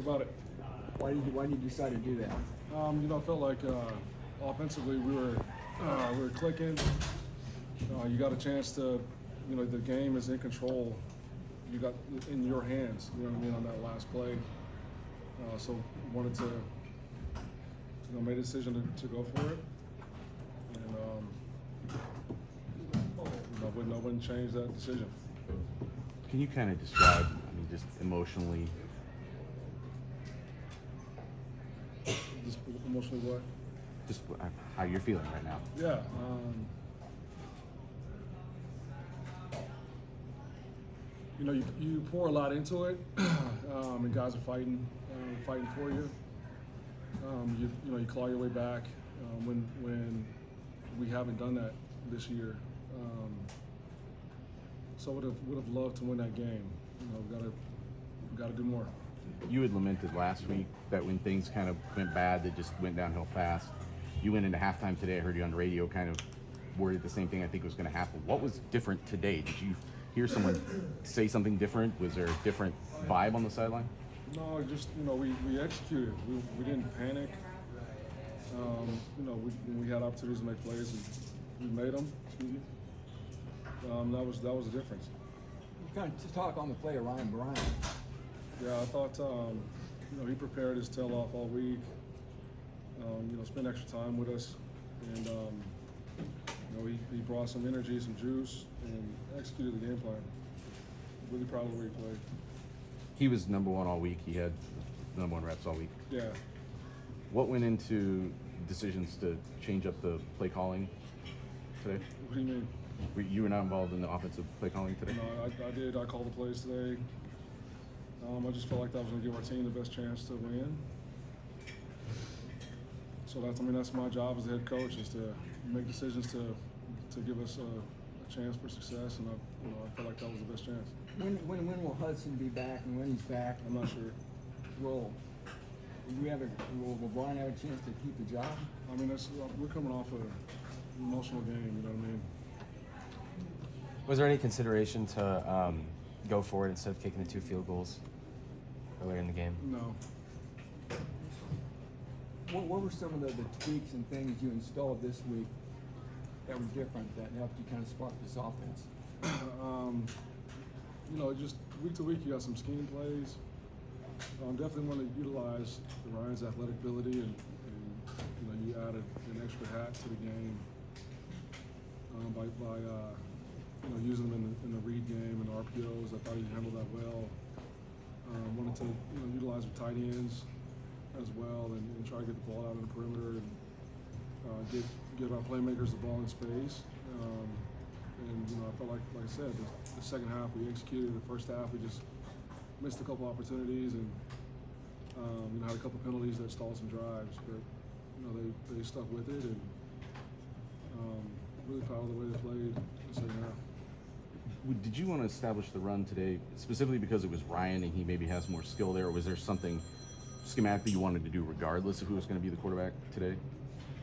about it? Why did you decide to do that? I felt like offensively we were clicking. You got a chance to, the game is in control. You got in your hands. You know what I mean on that last play. So wanted to, made a decision to go for it, and I wouldn't change that decision. Can you kind of describe, just emotionally? Just emotionally what? Just how you're feeling right now. Yeah. You pour a lot into it, and guys are fighting for you. You claw your way back when we haven't done that this year. So would have loved to win that game. We got to do more. You had lamented last week that when things kind of went bad, they just went downhill fast. You went into halftime today. I heard you on the radio, kind of worried the same thing I think was going to happen. What was different today? Did you hear someone say something different? Was there a different vibe on the sideline? No, just we executed. We didn't panic. We had opportunities to make plays, and we made them. Excuse me. That was the difference. Kind of talk on the play of Ryan Bryant. Yeah, I thought he prepared his tail off all week. Spent extra time with us, and he brought some energy, some juice, and executed the game plan. Really proud of the way he played. He was number one all week. He had number one reps all week. Yeah. What went into decisions to change up the play calling today? What do you mean? You were not involved in the offensive play calling today? No, I did. I called the plays today. I just felt like that was going to give our team the best chance to win. So that's my job as the head coach, is to make decisions to give us a chance for success, and I felt like that was the best chance. When will Hudson be back, and when he's back? I'm not sure. Will Brian have a chance to keep the job? We're coming off an emotional game. You know what I mean? Was there any consideration to go for it instead of kicking the 2 field goals earlier in the game? No. What were some of the tweaks and things you installed this week that were different that helped you kind of spark this offense? Just week to week, you got some scheme plays. Definitely want to utilize Ryan's athletic ability, and you added an extra hat to the game by using them in the read game and the RPOs. I thought he handled that well. Wanted to utilize the tight ends as well, and try to get the ball out on the perimeter, and get our playmakers the ball in space. I felt like I said, the second half we executed. The first half we just missed a couple opportunities, and had a couple penalties that stalled some drives. But they stuck with it, and really proud of the way they played the second half. Did you want to establish the run today specifically because it was Ryan and he maybe has more skill there, or was there something schematically you wanted to do regardless of who was going to be the quarterback today?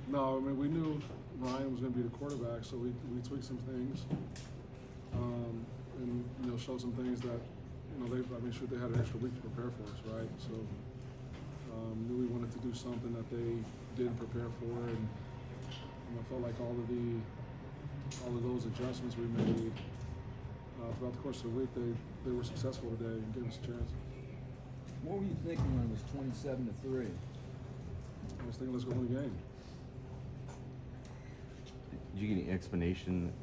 No, we knew Ryan was going to be the quarterback, so we tweaked some things, and showed some things that they had an extra week to prepare for us, right? So knew we wanted to do something that they didn't prepare for, and I felt like all of those adjustments we made throughout the course of the week, they were successful today and gave us a chance. What were you thinking when it was 27-3? I was thinking, let's go win the game. Did you get any explanation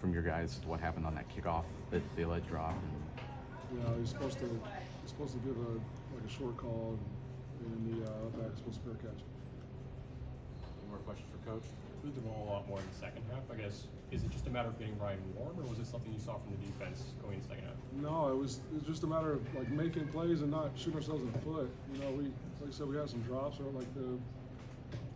from your guys as to what happened on that kickoff that they let drop? Yeah, he's supposed to give a short call, and the back is supposed to fair catch. One more question for Coach. Moved the ball a lot more in the second half. I guess, is it just a matter of getting Ryan warm, or was it something you saw from the defense going into the second half? No, it was just a matter of making plays and not shooting ourselves in the foot. Like I said, we had some drops. Or the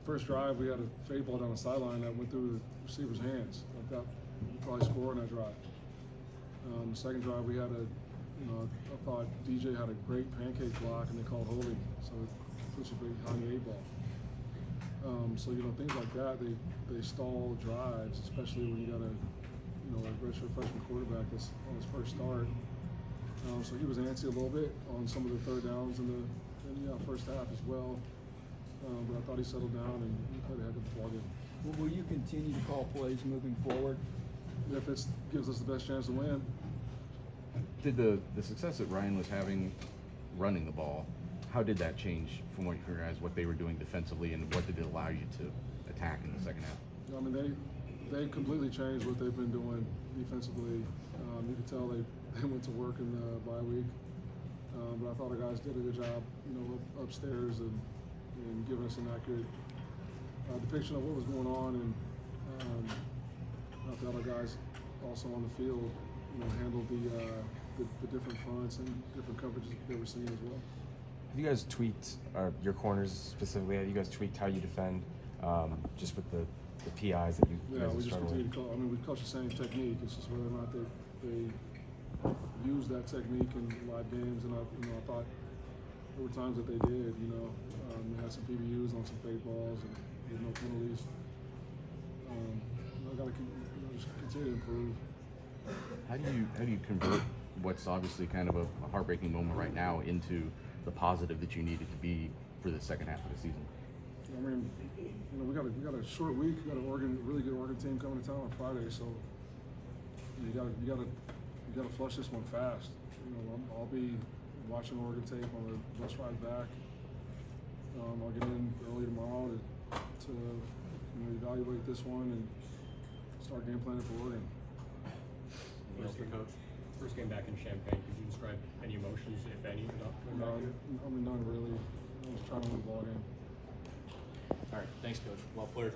first drive, we had a fade ball down the sideline that went through the receiver's hands. That we probably scored on that drive. The second drive, we had I thought DJ had a great pancake block, and they called holding, so it puts a big behind the 8 ball. So things like that, they stall drives, especially when you got a redshirt freshman quarterback that's on his first start. So he was antsy a little bit on some of the third downs in the first half as well. But I thought he settled down and he played a heck of a ball game. Will you continue to call plays moving forward? If it gives us the best chance to win. Did the success that Ryan was having running the ball, how did that change from what you guys, what they were doing defensively, and what did it allow you to attack in the second half? I mean, they completely changed what they've been doing defensively. You could tell they went to work in the bye week. But I thought our guys did a good job, upstairs and giving us an accurate depiction of what was going on. And I thought our guys also on the field, handled the different fronts and different coverages they were seeing as well. Have you guys tweaked, or your corners specifically, have you guys tweaked how you defend, just with the PIs that you Yeah, guys we are just struggling continue with? to call. I mean, we coach the same technique. It's just whether or not they use that technique in live games. And I thought there were times that they did. We had some PBUs on some fade balls and with no penalties. I got to just continue to improve. How do you convert what's obviously kind of a heartbreaking moment right now into the positive that you need it to be for the second half of the season? I mean, we got a short week. We got a really good Oregon team coming to town on Friday, so you gotta flush this one fast. I'll be watching Oregon tape on the bus ride back. I'll get in early tomorrow to evaluate this one and start game planning for Oregon. Anything else for Coach? First game back in Champaign, could you describe any emotions, if any, about coming back here? I mean, none really. I was trying to win the ball game. All right, thanks, Coach. Well, players,